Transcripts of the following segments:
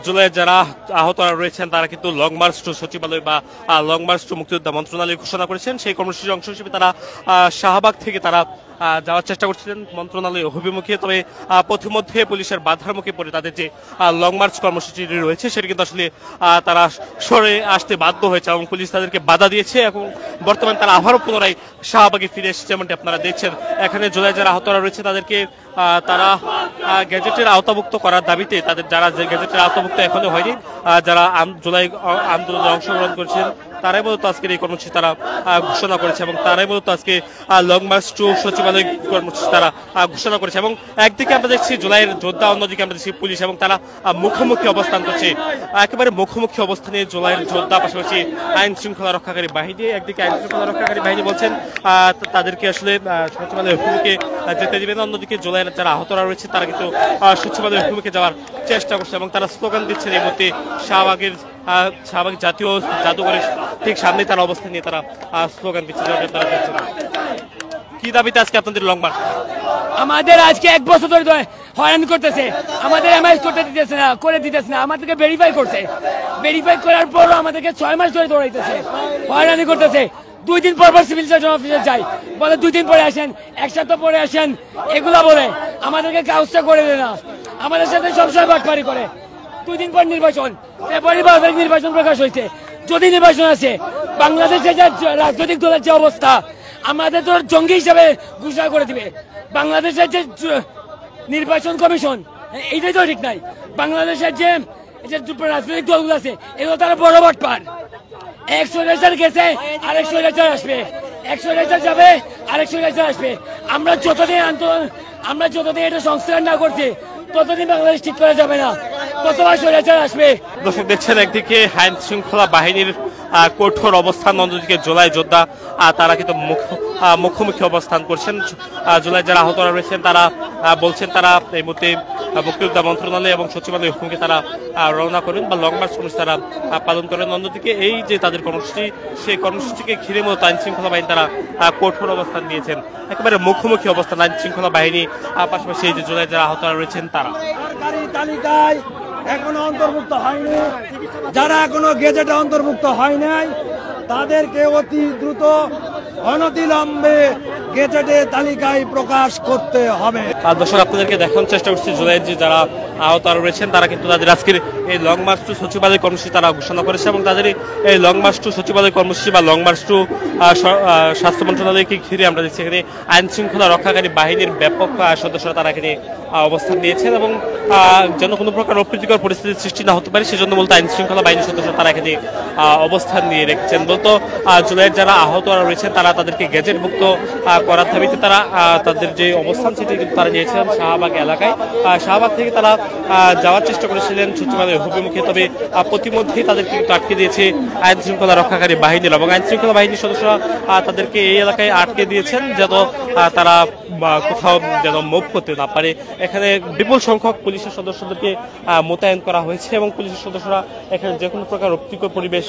জুলাই যারা আহতরা রয়েছেন তারা কিন্তু লং মার্চ টু সচিবালয় বা লং মার্চ টু মুক্তিযোদ্ধা মন্ত্রণালয় ঘোষণা করেছেন। সেই কর্মসূচির অংশ হিসেবে তারা শাহবাগ থেকে তারা যাওয়ার চেষ্টা করছিলেন মন্ত্রণালয় অভিমুখে। তবে পথিমধ্যে পুলিশের বাধার মুখে পড়ে তাদের যে লং মার্চ কর্মসূচি রয়েছে সেটা কিন্তু আসলে তারা সরে আসতে বাধ্য হয়েছে এবং পুলিশ তাদেরকে বাধা দিয়েছে। এবং বর্তমানে তারা আবারও পুনরায় শাহবাগে ফিরে এসেছে, যেমনটি আপনারা দেখছেন। এখানে জুলাই যারা আহতরা রয়েছে তাদেরকে তারা গ্যাজেটের আওতাভুক্ত করার দাবিতে তাদের যারা গ্যাজেটের আওতাভুক্ত এখনো হয়নি, যারা জুলাই আন্দোলনে অংশগ্রহণ করেছেন তারাই মূলত আজকের এই কর্মসূচি তারা ঘোষণা করেছে এবং তারাই মূলত আজকে লং মার্চ টু সচিবালয় কর্মসূচি তারা ঘোষণা করেছে। এবং একদিকে আমরা দেখছি জুলাইয়ের যোদ্ধা, অন্যদিকে আমরা দেখছি পুলিশ, এবং তারা মুখোমুখি অবস্থান করছে। একেবারে মুখোমুখি অবস্থানে জুলাইয়ের যোদ্ধা, পাশাপাশি আইন শৃঙ্খলা রক্ষাকারী বাহিনী। একদিকে আইন শৃঙ্খলা রক্ষাকারী বাহিনী বলছেন তাদেরকে আসলে সচিবালয়ের অভিমুখে যেতে দিবে না, অন্যদিকে জুলাইয়ের যারা আহতরা রয়েছে তারা কিন্তু সচিবালয়ের অভিমুখে যাওয়ার চেষ্টা করছে এবং তারা স্লোগান দিচ্ছেন। এই মুহূর্তে শাহবাগ জাতীয় জাদুঘরের ঠিক সামনে তারা অবস্থান নিয়ে তারা স্লোগান দিচ্ছে। কি দাবিতে আজকে আপনাদের লং মার্চ? আমাদের আজকে 1 বছর ধরে হয়রানি করতেছে, আমাদের এমআইএস করতে দিতেছে না, করে দিতেছে না, আমাদেরকে ভেরিফাই করছে, ভেরিফাই করার পরও আমাদেরকে 6 মাস ধরে দৌড়াইতেছে, হয়রানি করতেছে। 2 দিন পর সিভিল সার্জন অফিসে যাই, বলে 2 দিন পরে আসেন, 1 সপ্তাহ পরে আসেন, এগুলা বলে আমাদেরকে কাজটা করে দেয় না। আমাদের সাথে সবসময় বাটপারি করে। 2 দিন পর নির্বাচন, ফেব্রুয়ারি 12 তারিখ নির্বাচন প্রকাশ হয়েছে। যদি নির্বাচন আসে, বাংলাদেশের যে রাজনৈতিক দলের যে অবস্থা, আমাদের তো জঙ্গি হিসাবে ঘোষণা করে দিবে। বাংলাদেশের যে নির্বাচন কমিশন, এইটাই তো ঠিক নাই। বাংলাদেশের যে রাজনৈতিক দলগুলো আছে, এগুলো তারা বড় বাটপার। 100 রেজার গেছে, আরেক 100 রেজার আসবে, 100 রেজার যাবে, আরেক 100 রেজার আসবে। আমরা যতদিন এটা সংস্কার না করছি ততদিন বাংলাদেশ ঠিক করা যাবে না। কতবার স্বৈরাচার আসবে? দর্শক দেখছেন, একদিকে আইন শৃঙ্খলা বাহিনীর কঠোর অবস্থান, অন্যদিকে জুলাই যোদ্ধা তারা কিন্তু মুখোমুখি অবস্থান করছেন। জুলাই যারা আহতরা রয়েছেন তারা বলছেন তারা এই মুহূর্তে মুক্তিযোদ্ধা মন্ত্রণালয় এবং সচিবালয় হুকুমকে তারা রওনা করেন বা লং মার্চ কর্মসূচি তারা পালন করেন। অন্যদিকে এই যে তাদের কর্মসূচি, সেই কর্মসূচিকে ঘিরে মূলত আইন শৃঙ্খলা বাহিনী তারা কঠোর অবস্থান নিয়েছেন। একেবারে মুখোমুখি অবস্থান আইন শৃঙ্খলা বাহিনী, পাশাপাশি এই যে জুলাই যারা আহতরা রয়েছেন তারা। তালিকায় এখনো অন্তর্ভুক্ত হয়নি, যারা এখনো গেজেটে অন্তর্ভুক্ত হয় নাই তাদেরকে অতি দ্রুত অনতিবিলম্বে গেজেটে তালিকায় প্রকাশ করতে হবে। দর্শক আপনাদেরকে দেখানোর চেষ্টা করছি জুলাইয়ের যে যারা আহত রয়েছেন তারা কিন্তু তাদের আজকের এই লং মার্চ টু সচিবালয় কর্মসূচি তারা ঘোষণা করেছে এবং তাদের এই লং মার্চ টু সচিবালয় কর্মসূচি বা লং মার্চ টু স্বাস্থ্য মন্ত্রণালয়কে ঘিরে আমরা দেখছি এখানে আইন শৃঙ্খলা রক্ষাকারী বাহিনীর ব্যাপক সদস্যরা তারা এখানে অবস্থান নিয়েছেন এবং যেন কোনো প্রকার অপ্রীতিকর পরিস্থিতির সৃষ্টি না হতে পারে সেজন্য বলতে আইন শৃঙ্খলা বাহিনীর সদস্য তারা এখানে অবস্থান নিয়ে রেখেছেন। বলতো জুলাইয়ের যারা আহতরা রয়েছেন তারা তাদেরকে গেজেটভুক্ত করার দাবিতে তারা তাদের যে অবস্থান সেটি কিন্তু তারা নিয়েছিলেন শাহবাগ এলাকায়। শাহবাগ থেকে তারা যাওয়ার চেষ্টা করেছিলেন সচিবালয়ের অভিমুখে, তবে প্রতিমধ্যেই তাদেরকে কিন্তু আটকে দিয়েছে আইন শৃঙ্খলা রক্ষাকারী বাহিনীর এবং আইন শৃঙ্খলা বাহিনীর সদস্যরা তাদেরকে এই এলাকায় আটকে দিয়েছেন যেন তারা কোথাও যেন মুভ করতে না পারে। এখানে বিপুল সংখ্যক পুলিশের সদস্যদেরকে মোতায়েন করা হয়েছে এবং পুলিশের সদস্যরা এখানে যে কোনো প্রকার অপ্রীতিকর পরিবেশ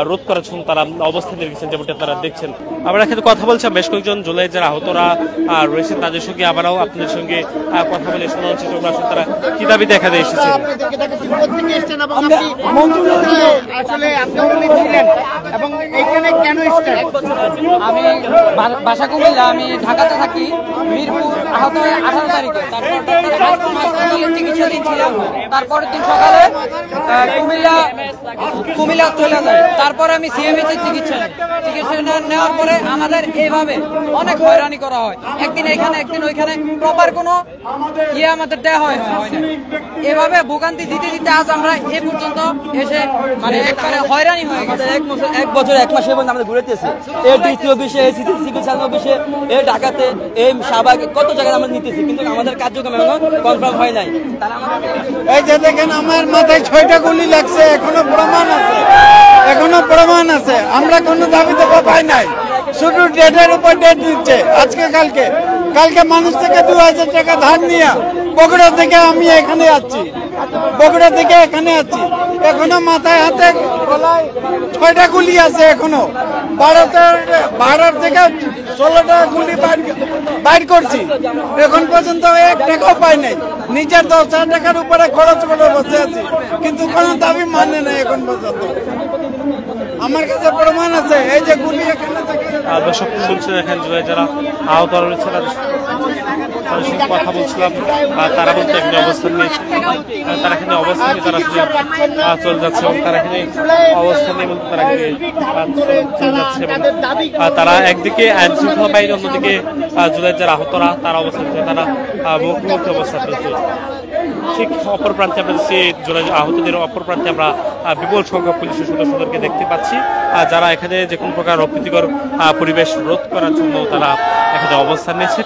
রোধ করার জন্য তারা অবস্থান নিয়ে রেখেছেন, যেমনটি আপনারা দেখছেন। আমরা এখানে কথা বলছিলাম বেশ কয়েকজন জুলাই যারা আহতরা রয়েছেন তাদের সঙ্গে, আবারও আপনাদের সঙ্গে কথা বলে শোনার চেষ্টা করবো আসলে তারা কি দাবিতে এখানে এসেছেন। আমি বাসা কুমিল্লা, আমি ঢাকাতে থাকি। মিরপুর আহত হয় 18 তারিখে, তারপর চিকিৎসা দিচ্ছিলাম। তারপরের দিন সকালে কুমিল্লা চলে যায়। তারপরে আমি সিএমএইচে চিকিৎসা নেওয়ার পরে আমাদের এইভাবে অনেক হয়রানি করা হয়। একদিন এখানে একদিন ওইখানে, প্রপার কোনো আমাদের দেওয়া হয় না। এভাবে ভোগান্তি দিতে দিতে আজ আমরা এ পর্যন্ত এসে মানে একবারে হয়রানি হয়ে গেছে। 1 বছর 1 মাস এবং আমরা ঘুরেতেছি। এর ডিসি অফিসে, সিভিল সার্জন অফিসে, এই ঢাকাতে, এই শাহবাগে কত জায়গায় আমরা নিতেছি, কিন্তু আমাদের কার্যক্রম এখন কনফার্ম হয় নাই। এই যে দেখেন আমার মাথায় 6টা গুলি লাগছে, এখনো প্রমাণ আছে। আমরা কোনো দাবি দেবো পাই নাই, শুধু ডেটের উপর ডেট দিচ্ছে। আজকে কালকে মানুষ থেকে 2000 টাকা ধার নিয়ে বগুড়া থেকে আমি এখানে যাচ্ছি, এখনো মাথায় হাতে গলায় 6টা গুলি আছে। এখনো 12 থেকে 16টা গুলি বাইর করছি, এখন পর্যন্ত 1 টাকাও পাই নাই। নিজের 10,000 টাকার উপরে খরচ করে বসে আছি, কিন্তু কোনো দাবি মানে না এখন পর্যন্ত। আমার কাছে প্রমাণ আছে, এই যে গুলি এখানে থেকে দর্শক শুনছেন এখানে জুলাই যারা আহত রয়েছে তাদের সঙ্গে কথা বলছিলাম, তারা বলতে এখানে অবস্থান নিয়েছে, তারা এখানে অবস্থান নিয়ে তারা চলে যাচ্ছে এবং তারা এখানে অবস্থান নিয়ে বলতে তারা এখানে চলে যাচ্ছে এবং তারা একদিকে আইন শৃঙ্খলা বাহিনী, অন্যদিকে জুলাই যারা আহতরা তারা অবস্থান নিচ্ছে, তারা মুখোমুখি অবস্থান রয়েছে। ঠিক অপর প্রান্তে আমরা দেখছি জুলাই আহতদের অপর প্রান্তে আমরা বিপুল সংখ্যক পুলিশের সদস্যদেরকে দেখতে পাচ্ছি, যারা এখানে যে কোনো প্রকার অপ্রীতিকর পরিবেশ রোধ করার জন্য তারা এখানে অবস্থান নিয়েছে।